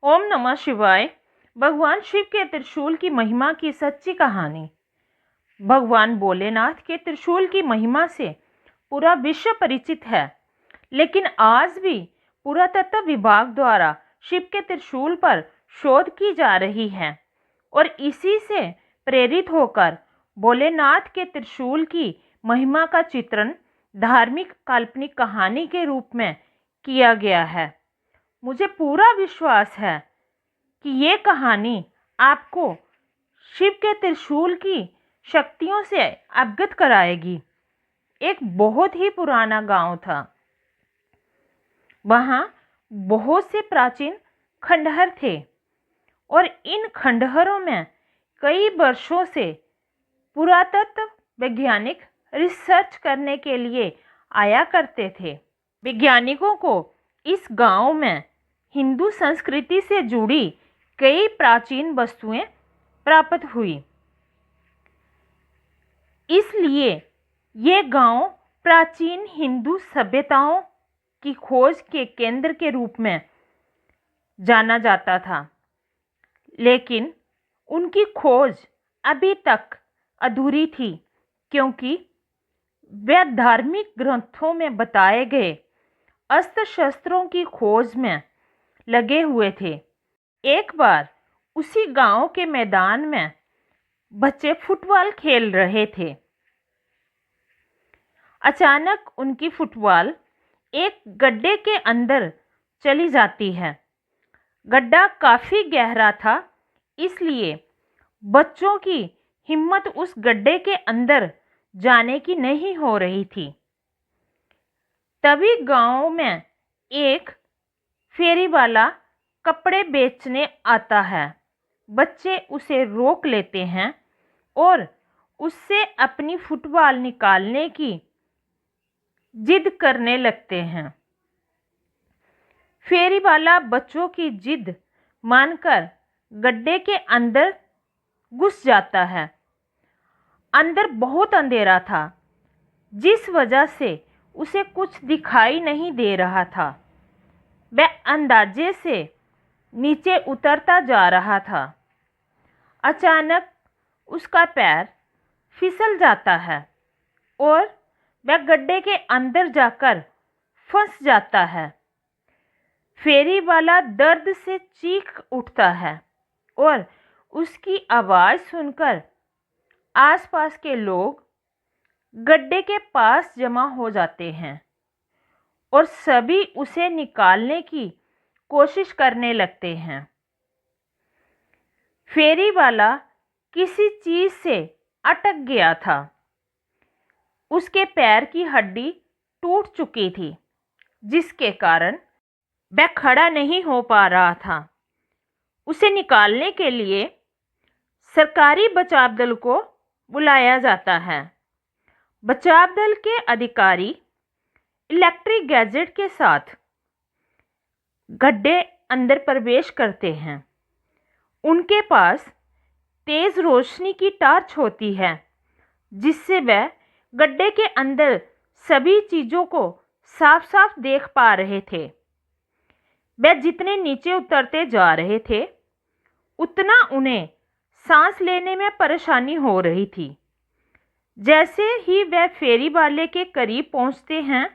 ओम नमः शिवाय। भगवान शिव के त्रिशूल की महिमा की सच्ची कहानी। भगवान भोलेनाथ के त्रिशूल की महिमा से पूरा विश्व परिचित है, लेकिन आज भी पुरातत्व विभाग द्वारा शिव के त्रिशूल पर शोध की जा रही है और इसी से प्रेरित होकर भोलेनाथ के त्रिशूल की महिमा का चित्रण धार्मिक काल्पनिक कहानी के रूप में किया गया है। मुझे पूरा विश्वास है कि ये कहानी आपको शिव के त्रिशूल की शक्तियों से अवगत कराएगी। एक बहुत ही पुराना गांव था। वहाँ बहुत से प्राचीन खंडहर थे और इन खंडहरों में कई वर्षों से पुरातत्व वैज्ञानिक रिसर्च करने के लिए आया करते थे। वैज्ञानिकों को इस गांव में हिंदू संस्कृति से जुड़ी कई प्राचीन वस्तुएं प्राप्त हुई, इसलिए ये गांव प्राचीन हिंदू सभ्यताओं की खोज के केंद्र के रूप में जाना जाता था। लेकिन उनकी खोज अभी तक अधूरी थी, क्योंकि वे धार्मिक ग्रंथों में बताए गए अस्त्र शस्त्रों की खोज में लगे हुए थे। एक बार उसी गांव के मैदान में बच्चे फुटबॉल खेल रहे थे। अचानक उनकी फुटबॉल एक गड्ढे के अंदर चली जाती है। गड्ढा काफी गहरा था, इसलिए बच्चों की हिम्मत उस गड्ढे के अंदर जाने की नहीं हो रही थी। तभी गांव में एक फेरी वाला कपड़े बेचने आता है। बच्चे उसे रोक लेते हैं और उससे अपनी फुटबॉल निकालने की जिद करने लगते हैं। फेरी वाला बच्चों की जिद मानकर गड्ढे के अंदर घुस जाता है। अंदर बहुत अंधेरा था, जिस वजह से उसे कुछ दिखाई नहीं दे रहा था। वह अंदाजे से नीचे उतरता जा रहा था। अचानक उसका पैर फिसल जाता है और वह गड्ढे के अंदर जाकर फंस जाता है। फेरी वाला दर्द से चीख उठता है और उसकी आवाज़ सुनकर आसपास के लोग गड्ढे के पास जमा हो जाते हैं और सभी उसे निकालने की कोशिश करने लगते हैं। फेरी वाला किसी चीज़ से अटक गया था। उसके पैर की हड्डी टूट चुकी थी, जिसके कारण वह खड़ा नहीं हो पा रहा था। उसे निकालने के लिए सरकारी बचाव दल को बुलाया जाता है। बचाव दल के अधिकारी इलेक्ट्रिक गैजेट के साथ गड्ढे अंदर प्रवेश करते हैं। उनके पास तेज रोशनी की टॉर्च होती है, जिससे वह गड्ढे के अंदर सभी चीज़ों को साफ साफ देख पा रहे थे। वह जितने नीचे उतरते जा रहे थे, उतना उन्हें सांस लेने में परेशानी हो रही थी। जैसे ही वह फेरी वाले के करीब पहुंचते हैं,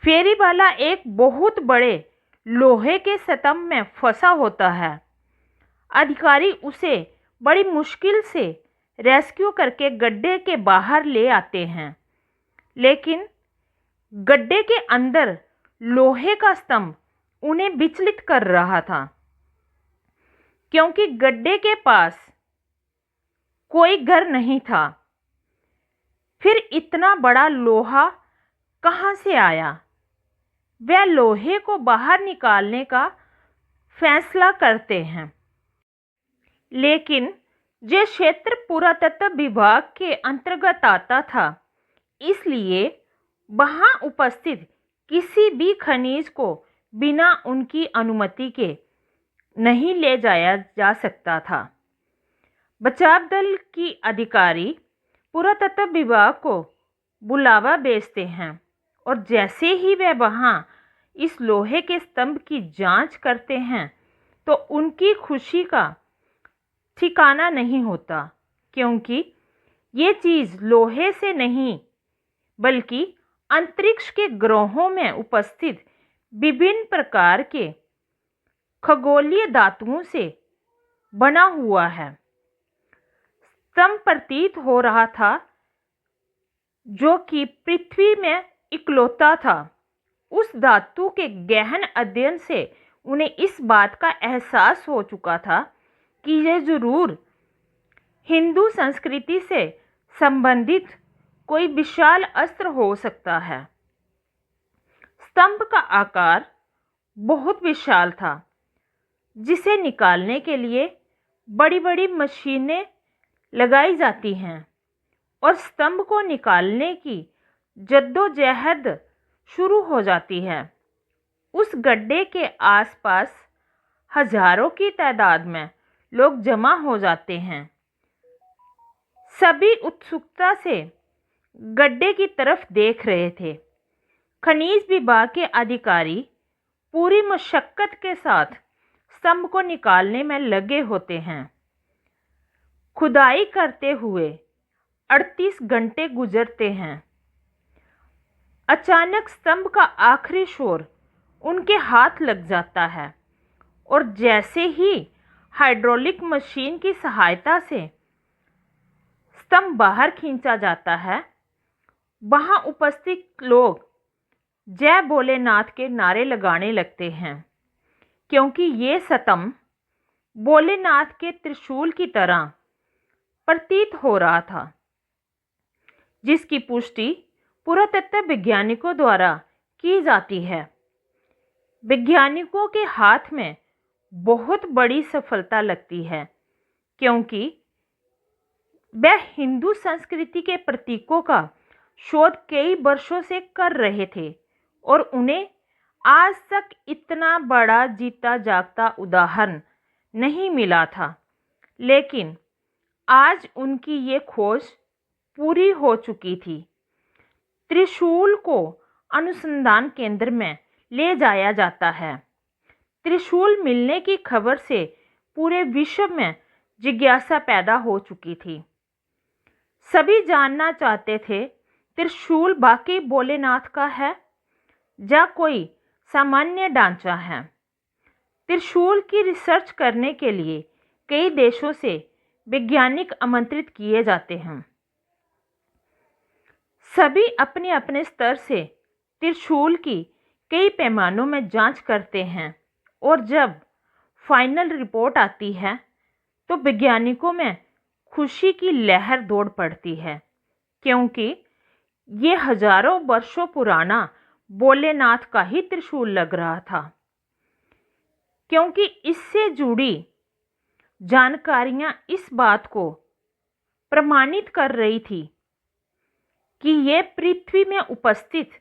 फेरी वाला एक बहुत बड़े लोहे के स्तंभ में फंसा होता है। अधिकारी उसे बड़ी मुश्किल से रेस्क्यू करके गड्ढे के बाहर ले आते हैं, लेकिन गड्ढे के अंदर लोहे का स्तंभ उन्हें विचलित कर रहा था, क्योंकि गड्ढे के पास कोई घर नहीं था। फिर इतना बड़ा लोहा कहाँ से आया? वह लोहे को बाहर निकालने का फैसला करते हैं, लेकिन यह क्षेत्र पुरातत्व विभाग के अंतर्गत आता था, इसलिए वहाँ उपस्थित किसी भी खनिज को बिना उनकी अनुमति के नहीं ले जाया जा सकता था। बचाव दल की अधिकारी पुरातत्व विभाग को बुलावा भेजते हैं और जैसे ही वह वहाँ इस लोहे के स्तंभ की जांच करते हैं तो उनकी खुशी का ठिकाना नहीं होता, क्योंकि ये चीज़ लोहे से नहीं बल्कि अंतरिक्ष के ग्रहों में उपस्थित विभिन्न प्रकार के खगोलीय धातुओं से बना हुआ है। स्तंभ प्रतीत हो रहा था जो कि पृथ्वी में इकलौता था। उस धातु के गहन अध्ययन से उन्हें इस बात का एहसास हो चुका था कि यह जरूर हिंदू संस्कृति से संबंधित कोई विशाल अस्त्र हो सकता है। स्तंभ का आकार बहुत विशाल था, जिसे निकालने के लिए बड़ी बड़ी मशीनें लगाई जाती हैं और स्तंभ को निकालने की जद्दोजहद शुरू हो जाती है। उस गड्ढे के आसपास हजारों की तादाद में लोग जमा हो जाते हैं। सभी उत्सुकता से गड्ढे की तरफ देख रहे थे। खनिज विभाग के अधिकारी पूरी मशक्कत के साथ स्तंभ को निकालने में लगे होते हैं। खुदाई करते हुए 38 घंटे गुजरते हैं। अचानक स्तंभ का आखिरी छोर उनके हाथ लग जाता है और जैसे ही हाइड्रोलिक मशीन की सहायता से स्तंभ बाहर खींचा जाता है, वहां उपस्थित लोग जय भोलेनाथ के नारे लगाने लगते हैं, क्योंकि ये स्तंभ भोलेनाथ के त्रिशूल की तरह प्रतीत हो रहा था, जिसकी पुष्टि पुरातत्व वैज्ञानिकों द्वारा की जाती है। वैज्ञानिकों के हाथ में बहुत बड़ी सफलता लगती है, क्योंकि वह हिंदू संस्कृति के प्रतीकों का शोध कई वर्षों से कर रहे थे और उन्हें आज तक इतना बड़ा जीता जागता उदाहरण नहीं मिला था। लेकिन आज उनकी ये खोज पूरी हो चुकी थी। त्रिशूल को अनुसंधान केंद्र में ले जाया जाता है। त्रिशूल मिलने की खबर से पूरे विश्व में जिज्ञासा पैदा हो चुकी थी। सभी जानना चाहते थे त्रिशूल वाकई भोलेनाथ का है या कोई सामान्य ढांचा है। त्रिशूल की रिसर्च करने के लिए कई देशों से वैज्ञानिक आमंत्रित किए जाते हैं। सभी अपने अपने स्तर से त्रिशूल की कई पैमानों में जांच करते हैं और जब फाइनल रिपोर्ट आती है तो वैज्ञानिकों में खुशी की लहर दौड़ पड़ती है, क्योंकि ये हजारों वर्षों पुराना भोलेनाथ का ही त्रिशूल लग रहा था। क्योंकि इससे जुड़ी जानकारियां इस बात को प्रमाणित कर रही थी कि यह पृथ्वी में उपस्थित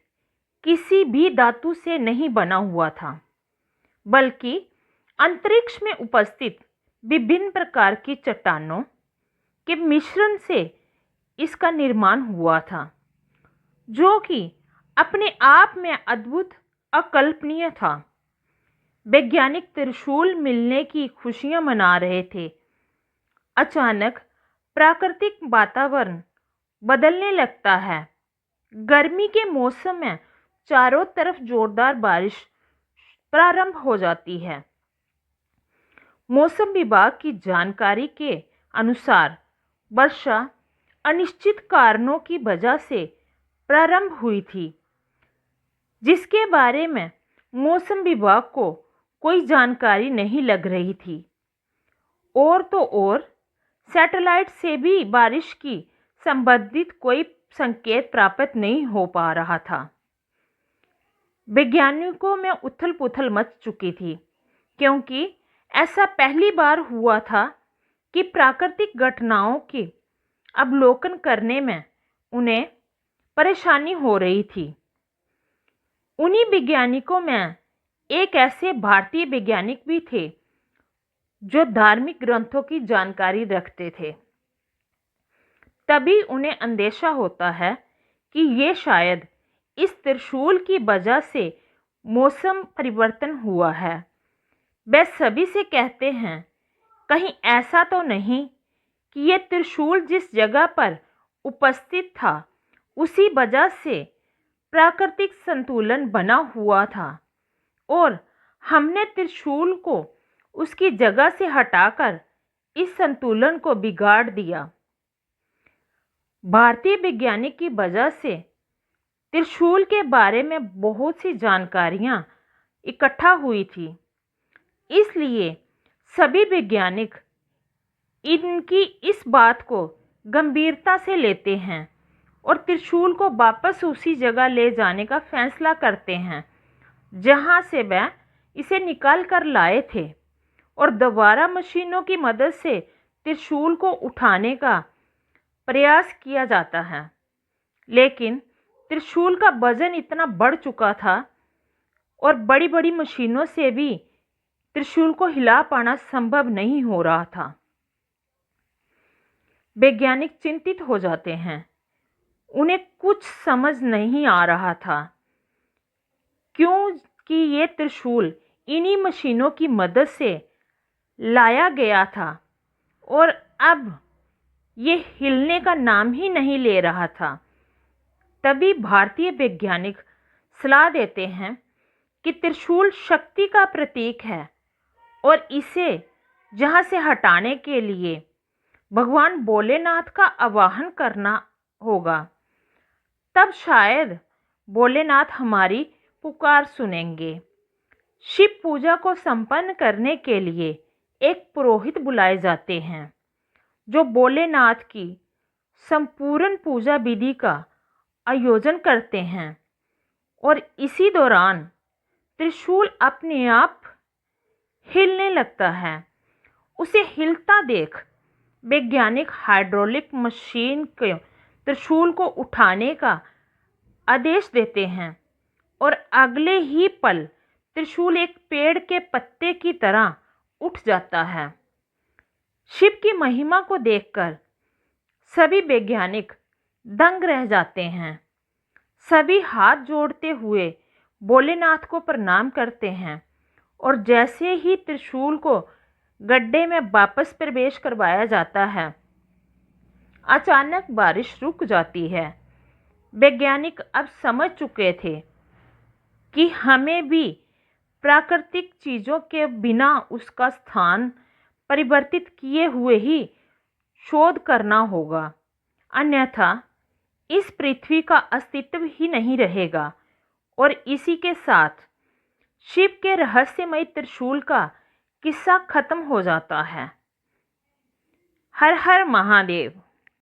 किसी भी धातु से नहीं बना हुआ था, बल्कि अंतरिक्ष में उपस्थित विभिन्न प्रकार की चट्टानों के मिश्रण से इसका निर्माण हुआ था, जो कि अपने आप में अद्भुत अकल्पनीय था। वैज्ञानिक त्रिशूल मिलने की खुशियां मना रहे थे। अचानक प्राकृतिक वातावरण बदलने लगता है। गर्मी के मौसम में चारों तरफ जोरदार बारिश प्रारंभ हो जाती है। मौसम विभाग की जानकारी के अनुसार वर्षा अनिश्चित कारणों की वजह से प्रारंभ हुई थी, जिसके बारे में मौसम विभाग को कोई जानकारी नहीं लग रही थी। और तो और सैटेलाइट से भी बारिश की संबंधित कोई संकेत प्राप्त नहीं हो पा रहा था। वैज्ञानिकों में उथल पुथल मच चुकी थी, क्योंकि ऐसा पहली बार हुआ था कि प्राकृतिक घटनाओं की अवलोकन करने में उन्हें परेशानी हो रही थी। उन्हीं वैज्ञानिकों में एक ऐसे भारतीय वैज्ञानिक भी थे जो धार्मिक ग्रंथों की जानकारी रखते थे। तभी उन्हें अंदेशा होता है कि ये शायद इस त्रिशूल की वजह से मौसम परिवर्तन हुआ है। वे सभी से कहते हैं, कहीं ऐसा तो नहीं कि ये त्रिशूल जिस जगह पर उपस्थित था उसी वजह से प्राकृतिक संतुलन बना हुआ था और हमने त्रिशूल को उसकी जगह से हटाकर इस संतुलन को बिगाड़ दिया। भारतीय वैज्ञानिक की वजह से त्रिशूल के बारे में बहुत सी जानकारियां इकट्ठा हुई थी, इसलिए सभी वैज्ञानिक इनकी इस बात को गंभीरता से लेते हैं और त्रिशूल को वापस उसी जगह ले जाने का फैसला करते हैं जहां से वह इसे निकाल कर लाए थे और दोबारा मशीनों की मदद से त्रिशूल को उठाने का प्रयास किया जाता है। लेकिन त्रिशूल का वजन इतना बढ़ चुका था और बड़ी बड़ी मशीनों से भी त्रिशूल को हिला पाना संभव नहीं हो रहा था। वैज्ञानिक चिंतित हो जाते हैं। उन्हें कुछ समझ नहीं आ रहा था क्योंकि ये त्रिशूल इन्हीं मशीनों की मदद से लाया गया था और अब ये हिलने का नाम ही नहीं ले रहा था। तभी भारतीय वैज्ञानिक सलाह देते हैं कि त्रिशूल शक्ति का प्रतीक है और इसे जहां से हटाने के लिए भगवान भोलेनाथ का आवाहन करना होगा। तब शायद भोलेनाथ हमारी पुकार सुनेंगे। शिव पूजा को संपन्न करने के लिए एक पुरोहित बुलाए जाते हैं जो भोलेनाथ की संपूर्ण पूजा विधि का आयोजन करते हैं और इसी दौरान त्रिशूल अपने आप हिलने लगता है। उसे हिलता देख वैज्ञानिक हाइड्रोलिक मशीन के त्रिशूल को उठाने का आदेश देते हैं और अगले ही पल त्रिशूल एक पेड़ के पत्ते की तरह उठ जाता है। शिव की महिमा को देखकर सभी वैज्ञानिक दंग रह जाते हैं। सभी हाथ जोड़ते हुए भोलेनाथ को प्रणाम करते हैं और जैसे ही त्रिशूल को गड्ढे में वापस प्रवेश करवाया जाता है, अचानक बारिश रुक जाती है। वैज्ञानिक अब समझ चुके थे कि हमें भी प्राकृतिक चीज़ों के बिना उसका स्थान परिवर्तित किए हुए ही शोध करना होगा, अन्यथा इस पृथ्वी का अस्तित्व ही नहीं रहेगा। और इसी के साथ शिव के रहस्यमय त्रिशूल का किस्सा खत्म हो जाता है। हर हर महादेव।